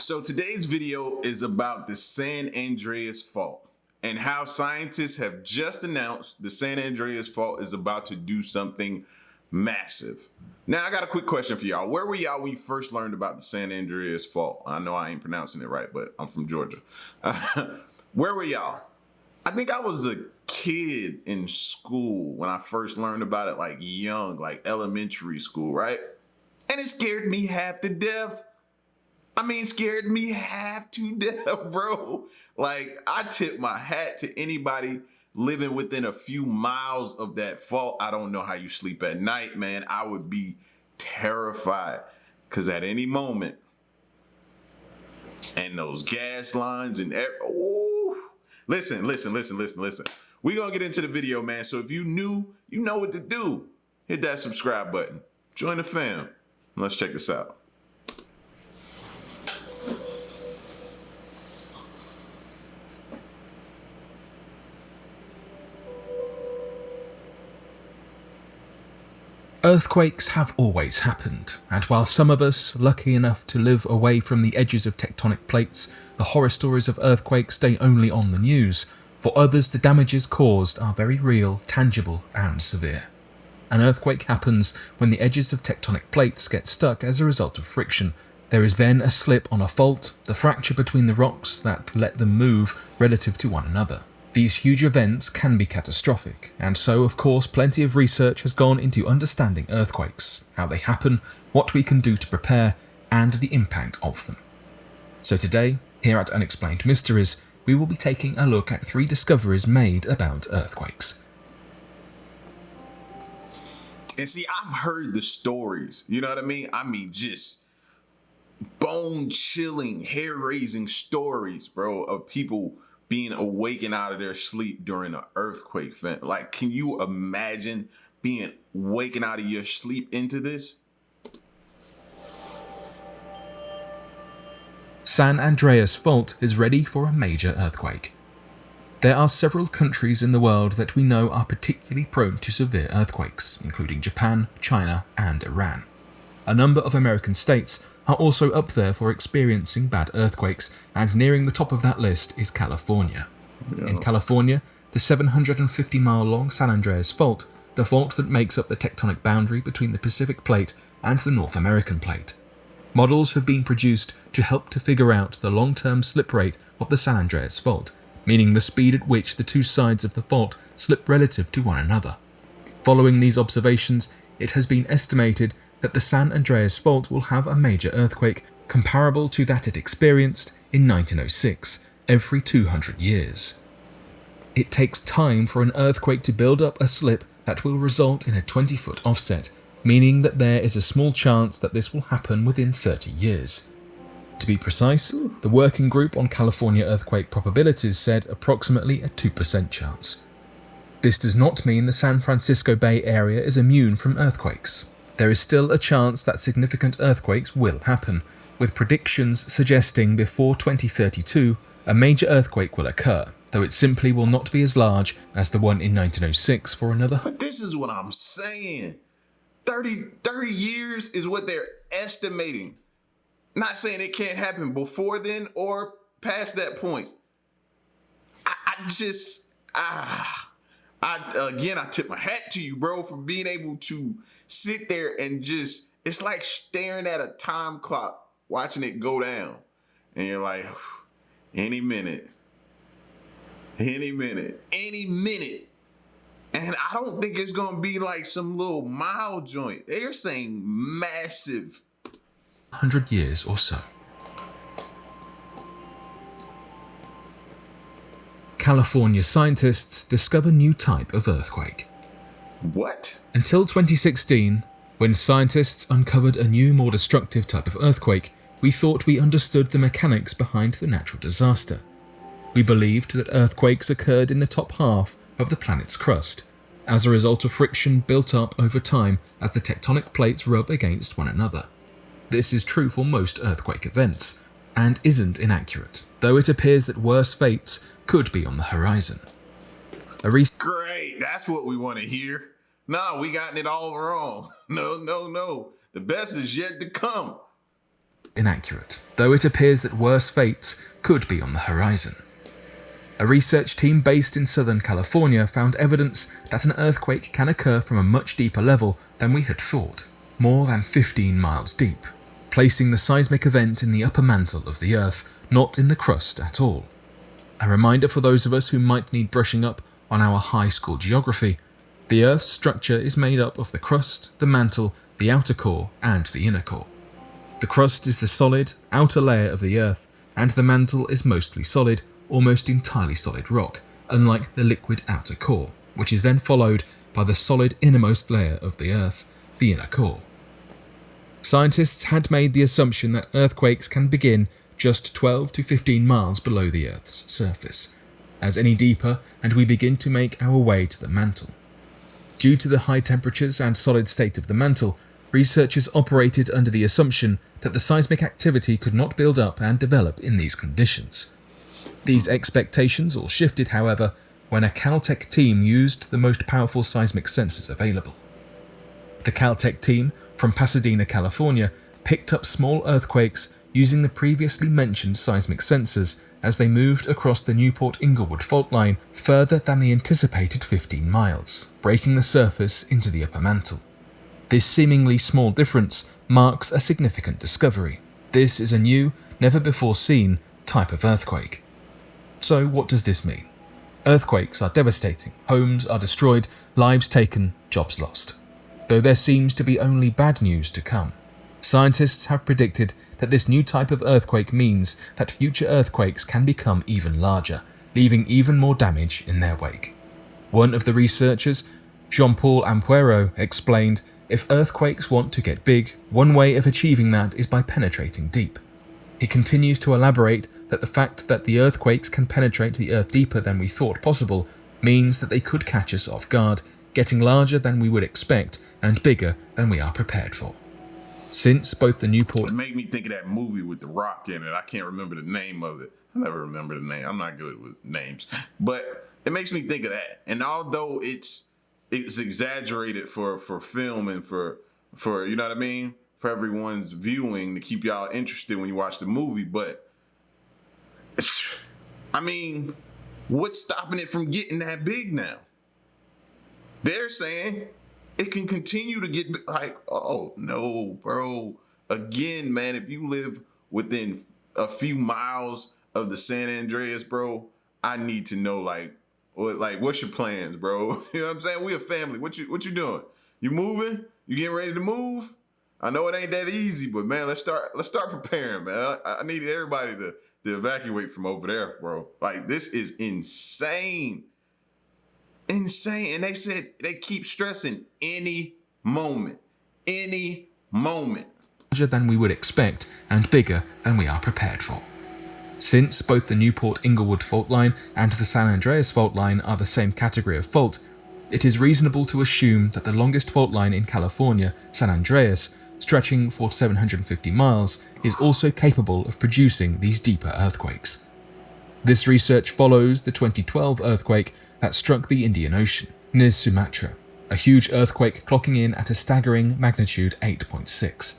So today's video is about the San Andreas Fault and how scientists have just announced the San Andreas Fault is about to do something massive. Now, I got a quick question for y'all. Where were y'all when you first learned about the San Andreas Fault? I know I ain't pronouncing it right, but I'm from Georgia. Where were y'all? I think I was a kid in school when I first learned about it, like young, like elementary school, right? And it scared me half to death. Scared me half to death, bro. Like, I tip my hat to anybody living within a few miles of that fault. I don't know how you sleep at night, man. I would be terrified because at any moment, and those gas lines and listen. We're going to get into the video, man. So if you new, you know what to do. Hit that subscribe button. Join the fam. Let's check this out. Earthquakes have always happened, and while some of us, lucky enough to live away from the edges of tectonic plates, the horror stories of earthquakes stay only on the news, for others the damages caused are very real, tangible and severe. An earthquake happens when the edges of tectonic plates get stuck as a result of friction. There is then a slip on a fault, the fracture between the rocks that let them move relative to one another. These huge events can be catastrophic, and so of course plenty of research has gone into understanding earthquakes, how they happen, what we can do to prepare, and the impact of them. So today, here at Unexplained Mysteries, we will be taking a look at 3 discoveries made about earthquakes. And see, I've heard the stories, you know what I mean? Just bone-chilling, hair-raising stories, bro, of people being awakened out of their sleep during an earthquake, fam. Like, can you imagine being waken out of your sleep into this? San Andreas Fault is ready for a major earthquake. There are several countries in the world that we know are particularly prone to severe earthquakes, including Japan, China, and Iran. A number of American states are also up there for experiencing bad earthquakes, and nearing the top of that list is California. Yeah. In California, the 750-mile-long San Andreas Fault, the fault that makes up the tectonic boundary between the Pacific Plate and the North American Plate. Models have been produced to help to figure out the long-term slip rate of the San Andreas Fault, meaning the speed at which the two sides of the fault slip relative to one another. Following these observations, it has been estimated that the San Andreas Fault will have a major earthquake comparable to that it experienced in 1906, every 200 years. It takes time for an earthquake to build up a slip that will result in a 20-foot offset, meaning that there is a small chance that this will happen within 30 years. To be precise, the Working Group on California Earthquake Probabilities said approximately a 2% chance. This does not mean the San Francisco Bay Area is immune from earthquakes. There is still a chance that significant earthquakes will happen, with predictions suggesting before 2032 a major earthquake will occur, though it simply will not be as large as the one in 1906 for another. But this is what I'm saying. 30 years is what they're estimating. Not saying it can't happen before then or past that point. I tip my hat to you, bro, for being able to sit there and just, it's like staring at a time clock, watching it go down. And you're like, any minute. And I don't think it's going to be like some little mild joint. They're saying massive. 100 years or so. California scientists discover new type of earthquake. What? Until 2016, when scientists uncovered a new, more destructive type of earthquake, we thought we understood the mechanics behind the natural disaster. We believed that earthquakes occurred in the top half of the planet's crust, as a result of friction built up over time as the tectonic plates rub against one another. This is true for most earthquake events, and isn't inaccurate, though it appears that worse fates could be on the horizon. Great, that's what we want to hear. No, we gotten it all wrong. No. The best is yet to come. inaccurate, though it appears that worse fates could be on the horizon. A research team based in Southern California found evidence that an earthquake can occur from a much deeper level than we had thought, more than 15 miles deep, placing the seismic event in the upper mantle of the Earth, not in the crust at all. A reminder for those of us who might need brushing up on our high school geography: the Earth's structure is made up of the crust, the mantle, the outer core, and the inner core. The crust is the solid, outer layer of the Earth, and the mantle is mostly solid, almost entirely solid rock, unlike the liquid outer core, which is then followed by the solid innermost layer of the Earth, the inner core. Scientists had made the assumption that earthquakes can begin just 12 to 15 miles below the Earth's surface, as any deeper and we begin to make our way to the mantle. Due to the high temperatures and solid state of the mantle, researchers operated under the assumption that the seismic activity could not build up and develop in these conditions. These expectations all shifted, however, when a Caltech team used the most powerful seismic sensors available. The Caltech team from Pasadena, California, picked up small earthquakes using the previously mentioned seismic sensors as they moved across the Newport-Inglewood fault line further than the anticipated 15 miles, breaking the surface into the upper mantle. This seemingly small difference marks a significant discovery. This is a new, never-before-seen type of earthquake. So what does this mean? Earthquakes are devastating, homes are destroyed, lives taken, jobs lost. Though there seems to be only bad news to come. Scientists have predicted that this new type of earthquake means that future earthquakes can become even larger, leaving even more damage in their wake. One of the researchers, Jean-Paul Ampuero, explained, if earthquakes want to get big, one way of achieving that is by penetrating deep. He continues to elaborate that the fact that the earthquakes can penetrate the Earth deeper than we thought possible means that they could catch us off guard, getting larger than we would expect and bigger than we are prepared for. Since both the Newport... It made me think of that movie with The Rock in it. I can't remember the name of it. I never remember the name. I'm not good with names. But it makes me think of that. And although it's exaggerated for film and for you know what I mean? For everyone's viewing to keep y'all interested when you watch the movie. But, I mean, what's stopping it from getting that big now? They're saying it can continue to get like, oh no, bro. Again, man, if you live within a few miles of the San Andreas, bro, I need to know what's your plans, bro? You know what I'm saying? We a family. What you doing? You moving? You getting ready to move? I know it ain't that easy, but man, let's start preparing, man. I need everybody to evacuate from over there, bro. Like, this is insane. Insane. And they said they keep stressing any moment. Larger than we would expect and bigger than we are prepared for. Since both the Newport-Inglewood fault line and the San Andreas fault line are the same category of fault, it is reasonable to assume that the longest fault line in California, San Andreas, stretching for 750 miles, is also capable of producing these deeper earthquakes. This research follows the 2012 earthquake that struck the Indian Ocean, near Sumatra, a huge earthquake clocking in at a staggering magnitude 8.6.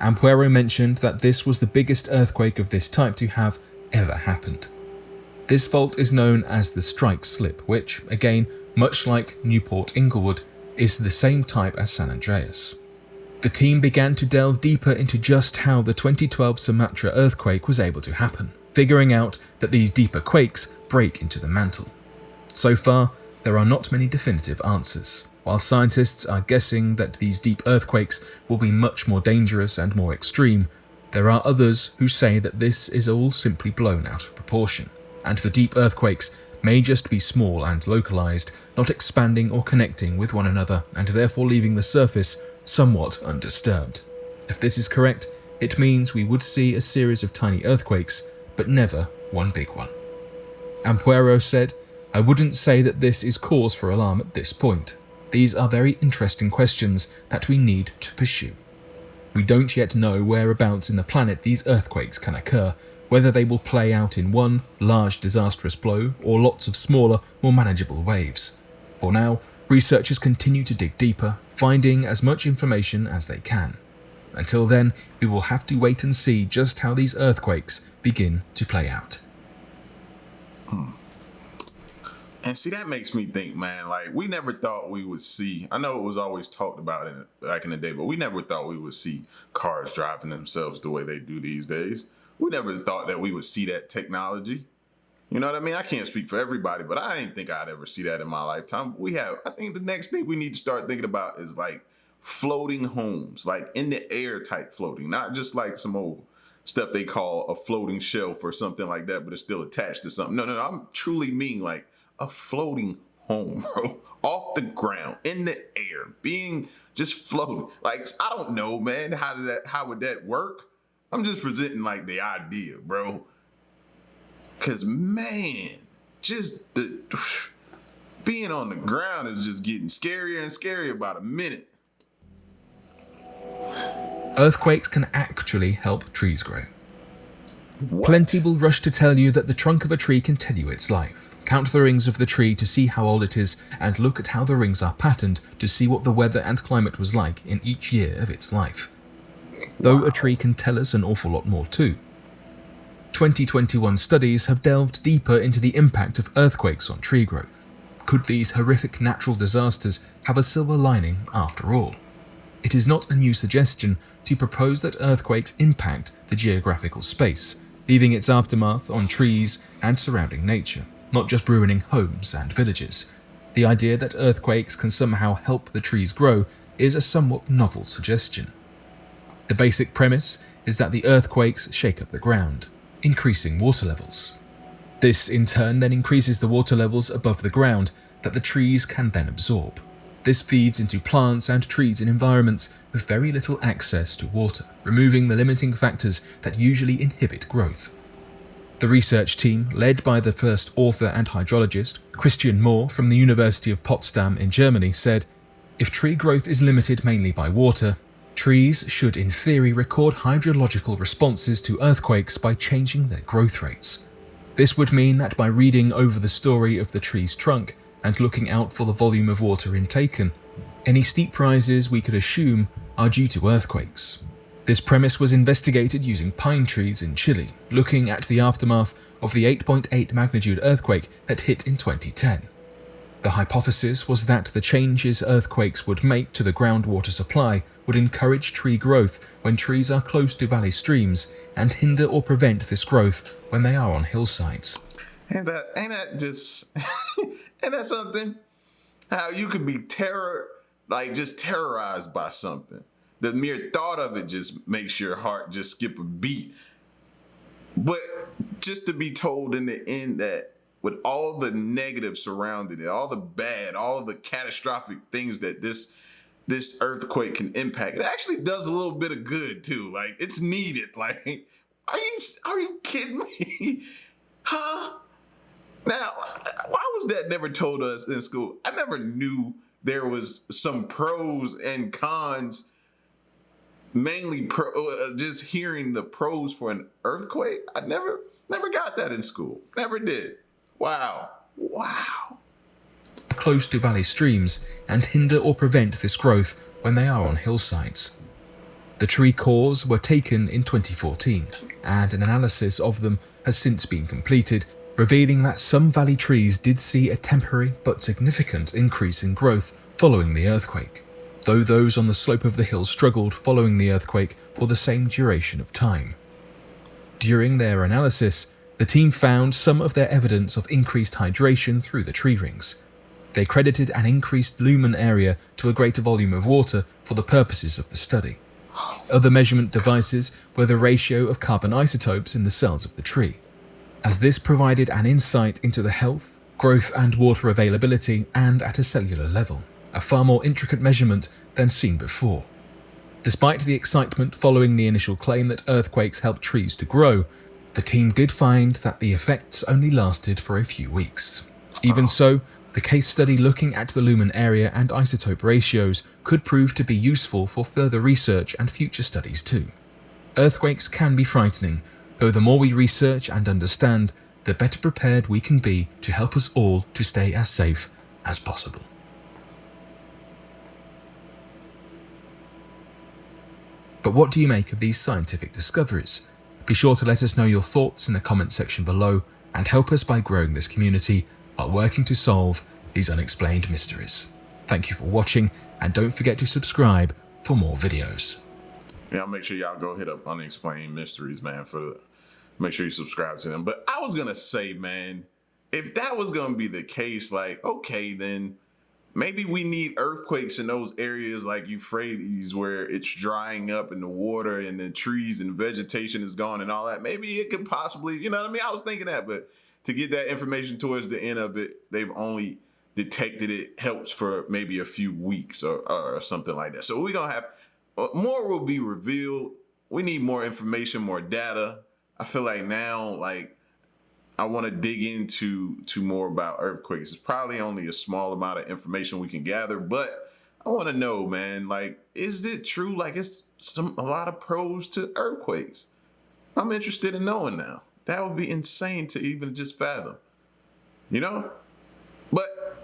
Ampuero mentioned that this was the biggest earthquake of this type to have ever happened. This fault is known as the strike slip, which, again, much like Newport-Inglewood, is the same type as San Andreas. The team began to delve deeper into just how the 2012 Sumatra earthquake was able to happen, figuring out that these deeper quakes break into the mantle. So far, there are not many definitive answers. While scientists are guessing that these deep earthquakes will be much more dangerous and more extreme, there are others who say that this is all simply blown out of proportion, and the deep earthquakes may just be small and localized, not expanding or connecting with one another, and therefore leaving the surface somewhat undisturbed. If this is correct, it means we would see a series of tiny earthquakes, but never one big one. Ampuero said, "I wouldn't say that this is cause for alarm at this point. These are very interesting questions that we need to pursue. We don't yet know whereabouts in the planet these earthquakes can occur, whether they will play out in one large disastrous blow or lots of smaller, more manageable waves. For now, researchers continue to dig deeper, finding as much information as they can. Until then, we will have to wait and see just how these earthquakes begin to play out. And see, that makes me think, man, like we never thought we would see, I know it was always talked about back in the day, but we never thought we would see cars driving themselves the way they do these days. We never thought that we would see that technology. You know what I mean? I can't speak for everybody, but I didn't think I'd ever see that in my lifetime. I think the next thing we need to start thinking about is like floating homes, like in the air type floating, not just like some old stuff they call a floating shelf or something like that, but it's still attached to something. No, I'm truly mean like a floating home, bro, off the ground, in the air, being just floating. Like, I don't know, man, how would that work? I'm just presenting like the idea, bro. Cause man, just being on the ground is just getting scarier and scarier about a minute. Earthquakes can actually help trees grow. What? Plenty will rush to tell you that the trunk of a tree can tell you its life. Count the rings of the tree to see how old it is, and look at how the rings are patterned to see what the weather and climate was like in each year of its life. Though a tree can tell us an awful lot more too. 2021 studies have delved deeper into the impact of earthquakes on tree growth. Could these horrific natural disasters have a silver lining after all? It is not a new suggestion to propose that earthquakes impact the geographical space, leaving its aftermath on trees and surrounding nature, not just ruining homes and villages. The idea that earthquakes can somehow help the trees grow is a somewhat novel suggestion. The basic premise is that the earthquakes shake up the ground, increasing water levels. This in turn then increases the water levels above the ground that the trees can then absorb. This feeds into plants and trees in environments with very little access to water, removing the limiting factors that usually inhibit growth. The research team, led by the first author and hydrologist, Christian Mohr from the University of Potsdam in Germany, said, "If tree growth is limited mainly by water, trees should in theory record hydrological responses to earthquakes by changing their growth rates. This would mean that by reading over the story of the tree's trunk and looking out for the volume of water intaken, any steep rises we could assume are due to earthquakes." This premise was investigated using pine trees in Chile, looking at the aftermath of the 8.8 magnitude earthquake that hit in 2010. The hypothesis was that the changes earthquakes would make to the groundwater supply would encourage tree growth when trees are close to valley streams and hinder or prevent this growth when they are on hillsides. And ain't that just, ain't that something? How you could be just terrorized by something. The mere thought of it just makes your heart just skip a beat. But just to be told in the end that with all the negative surrounding it, all the bad, all the catastrophic things that this earthquake can impact, it actually does a little bit of good too. Like, it's needed. Like, are you kidding me? Huh? Now, why was that never told us in school? I never knew there was some pros and cons. Mainly just hearing the pros for an earthquake. I never got that in school. Never did. Wow. Close to valley streams and hinder or prevent this growth when they are on hillsides. The tree cores were taken in 2014, and an analysis of them has since been completed, revealing that some valley trees did see a temporary but significant increase in growth following the earthquake, though those on the slope of the hill struggled following the earthquake for the same duration of time. During their analysis, the team found some of their evidence of increased hydration through the tree rings. They credited an increased lumen area to a greater volume of water for the purposes of the study. Other measurement devices were the ratio of carbon isotopes in the cells of the tree, as this provided an insight into the health, growth and water availability, and at a cellular level, a far more intricate measurement than seen before. Despite the excitement following the initial claim that earthquakes help trees to grow, the team did find that the effects only lasted for a few weeks. Even so, the case study looking at the lumen area and isotope ratios could prove to be useful for further research and future studies too. Earthquakes can be frightening, though the more we research and understand, the better prepared we can be to help us all to stay as safe as possible. But what do you make of these scientific discoveries? Be sure to let us know your thoughts in the comments section below and help us by growing this community while working to solve these unexplained mysteries. Thank you for watching, and don't forget to subscribe for more videos. Yeah, make sure y'all go hit up Unexplained Mysteries, man, make sure you subscribe to them. But I was gonna say, man, if that was gonna be the case, like, okay, then maybe we need earthquakes in those areas like Euphrates where it's drying up and the water and the trees and vegetation is gone and all that. Maybe it could possibly, you know what I mean? I was thinking that, but to get that information towards the end of it, they've only detected it helps for maybe a few weeks or something like that. So we're gonna have more will be revealed. We need more information, more data. I feel like now, like, I want to dig into more about earthquakes. It's probably only a small amount of information we can gather, but I want to know, man, like, is it true? Like, it's a lot of pros to earthquakes. I'm interested in knowing now. That would be insane to even just fathom, you know? But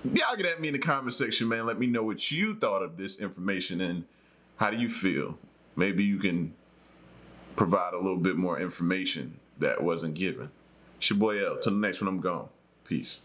y'all get at me in the comment section, man. Let me know what you thought of this information and how do you feel? Maybe you can provide a little bit more information that wasn't given. It's your boy L. Till the next one, I'm gone. Peace.